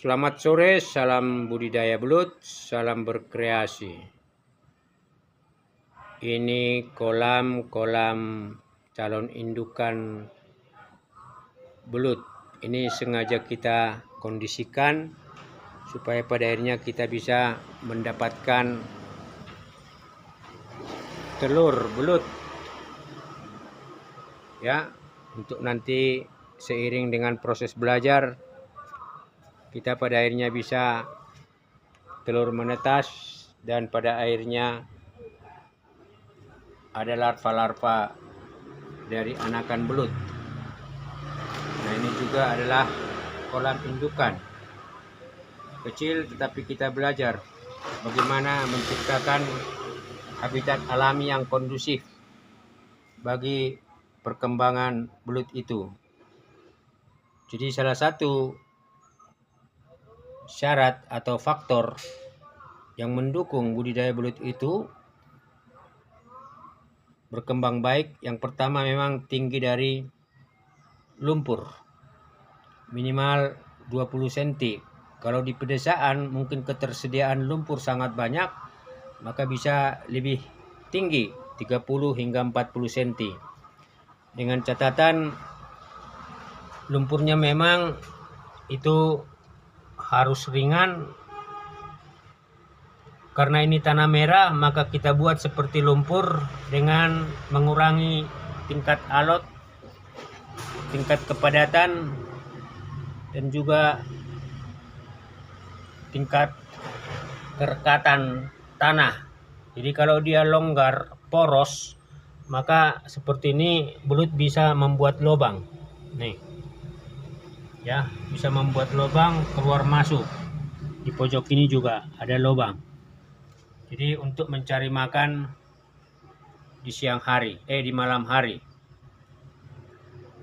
Selamat sore, salam budidaya belut, salam berkreasi. Ini kolam-kolam calon indukan belut. Ini sengaja kita kondisikan supaya pada akhirnya kita bisa mendapatkan telur belut. Ya, untuk nanti seiring dengan proses belajar kita pada akhirnya bisa telur menetas dan pada akhirnya ada larva-larva dari anakan belut. Nah, ini juga adalah kolam indukan kecil, tetapi kita belajar bagaimana menciptakan habitat alami yang kondusif bagi perkembangan belut itu. Jadi salah satu syarat atau faktor yang mendukung budidaya belut itu berkembang baik, yang pertama memang tinggi dari lumpur minimal 20 cm. Kalau di pedesaan mungkin ketersediaan lumpur sangat banyak, maka bisa lebih tinggi 30 hingga 40 cm. Dengan catatan lumpurnya memang itu harus ringan. Karena ini tanah merah, maka kita buat seperti lumpur dengan mengurangi tingkat alot, tingkat kepadatan, dan juga tingkat kerekatan tanah. Jadi kalau dia longgar, poros, maka seperti ini belut bisa membuat lubang. Nih, ya, bisa membuat lubang keluar masuk. Di pojok ini juga ada lubang. Jadi untuk mencari makan di siang hari, di malam hari.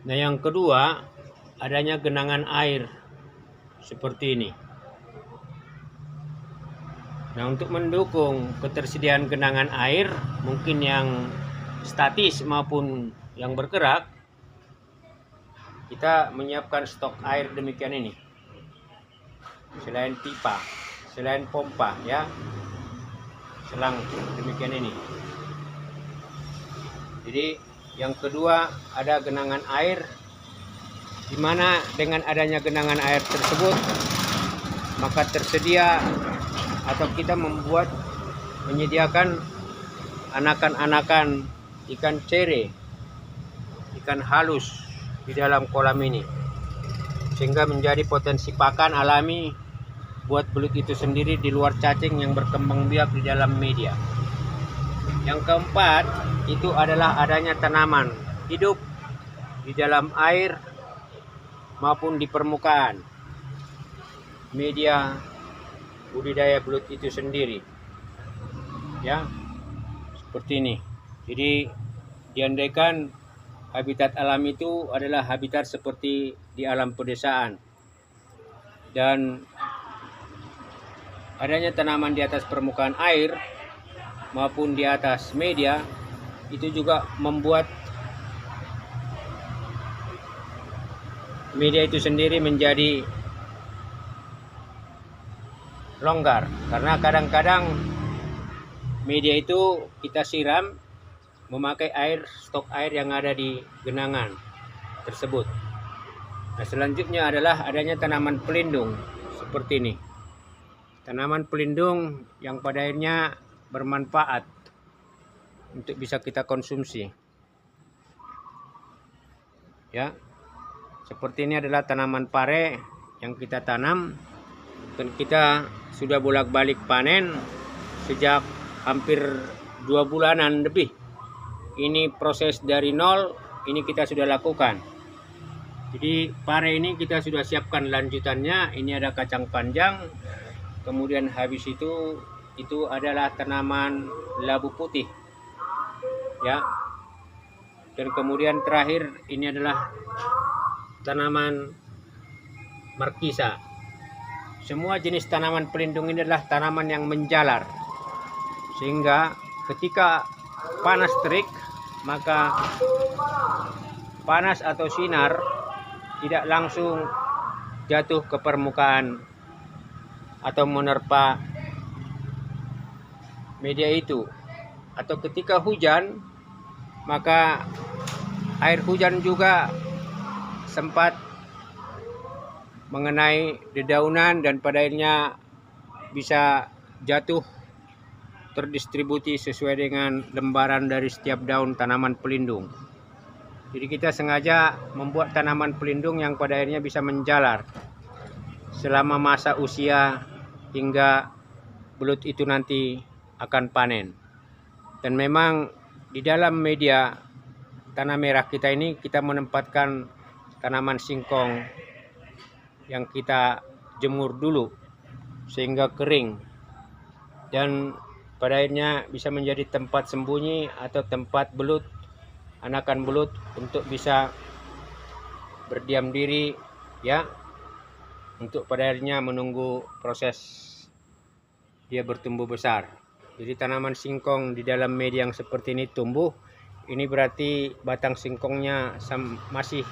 Nah, yang kedua, adanya genangan air seperti ini. Nah, untuk mendukung ketersediaan genangan air, mungkin yang statis maupun yang bergerak, kita menyiapkan stok air demikian ini. Selain pipa, selain pompa, ya, selang demikian ini. Jadi yang kedua, ada genangan air, di mana dengan adanya genangan air tersebut maka tersedia atau kita menyediakan anakan-anakan ikan cere, ikan halus di dalam kolam ini, sehingga menjadi potensi pakan alami buat belut itu sendiri di luar cacing yang berkembang biak di dalam media. Yang keempat, itu adalah adanya tanaman hidup di dalam air maupun di permukaan media budidaya belut itu sendiri. Ya, seperti ini. Jadi diandaikan habitat alam itu adalah habitat seperti di alam pedesaan, dan adanya tanaman di atas permukaan air maupun di atas media, itu juga membuat media itu sendiri menjadi longgar. Karena kadang-kadang media itu kita siram memakai air, stok air yang ada di genangan tersebut. Nah, selanjutnya adalah adanya tanaman pelindung seperti ini. Tanaman pelindung yang pada akhirnya bermanfaat untuk bisa kita konsumsi. Ya, seperti ini adalah tanaman pare yang kita tanam, dan kita sudah bolak-balik panen sejak hampir 2 bulanan lebih. Ini proses dari nol, ini kita sudah lakukan. Jadi pare ini kita sudah siapkan lanjutannya. Ini ada kacang panjang. Kemudian habis itu adalah tanaman labu putih, ya. Dan kemudian terakhir ini adalah tanaman markisa. Semua jenis tanaman pelindung ini adalah tanaman yang menjalar, sehingga ketika panas terik, maka panas atau sinar tidak langsung jatuh ke permukaan atau menerpa media itu. Atau ketika hujan, maka air hujan juga sempat mengenai dedaunan dan pada akhirnya bisa jatuh terdistribusi sesuai dengan lembaran dari setiap daun tanaman pelindung. Jadi kita sengaja membuat tanaman pelindung yang pada akhirnya bisa menjalar selama masa usia hingga belut itu nanti akan panen. Dan memang di dalam media tanah merah kita ini kita menempatkan tanaman singkong yang kita jemur dulu sehingga kering dan pada akhirnya bisa menjadi tempat sembunyi atau tempat belut, anakan belut untuk bisa berdiam diri ya, untuk pada akhirnya menunggu proses dia bertumbuh besar. Jadi tanaman singkong di dalam media yang seperti ini tumbuh, ini berarti batang singkongnya masih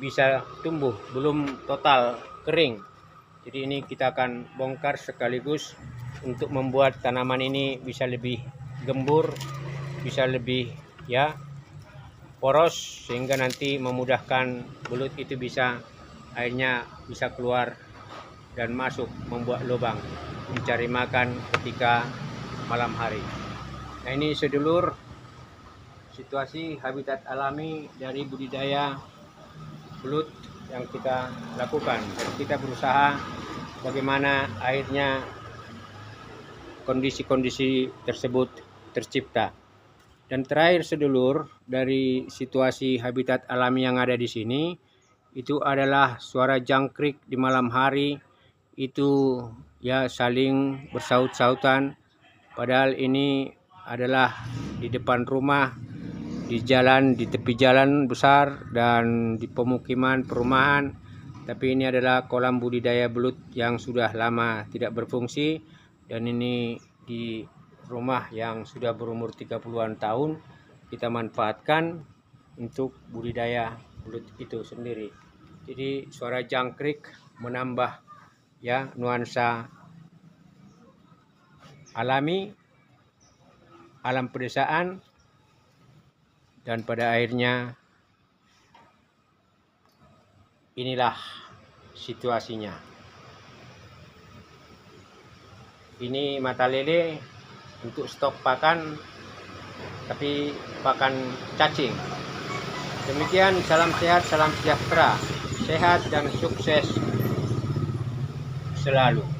bisa tumbuh, belum total kering. Jadi ini kita akan bongkar sekaligus untuk membuat tanaman ini bisa lebih gembur, bisa lebih ya poros, sehingga nanti memudahkan belut itu bisa airnya bisa keluar dan masuk membuat lubang mencari makan ketika malam hari. Nah, ini sedulur situasi habitat alami dari budidaya belut yang kita lakukan, dan kita berusaha bagaimana akhirnya kondisi-kondisi tersebut tercipta. Dan terakhir sedulur, dari situasi habitat alami yang ada di sini itu adalah suara jangkrik di malam hari itu ya saling bersaut-sautan, padahal ini adalah di depan rumah, di jalan, di tepi jalan besar dan di pemukiman perumahan. Tapi ini adalah kolam budidaya belut yang sudah lama tidak berfungsi, dan ini di rumah yang sudah berumur 30-an tahun kita manfaatkan untuk budidaya belut itu sendiri. Jadi suara jangkrik menambah ya nuansa alami, alam pedesaan, dan pada akhirnya inilah situasinya. Ini mata lele untuk stok pakan, tapi pakan cacing. Demikian, salam sehat, salam sejahtera, sehat dan sukses selalu.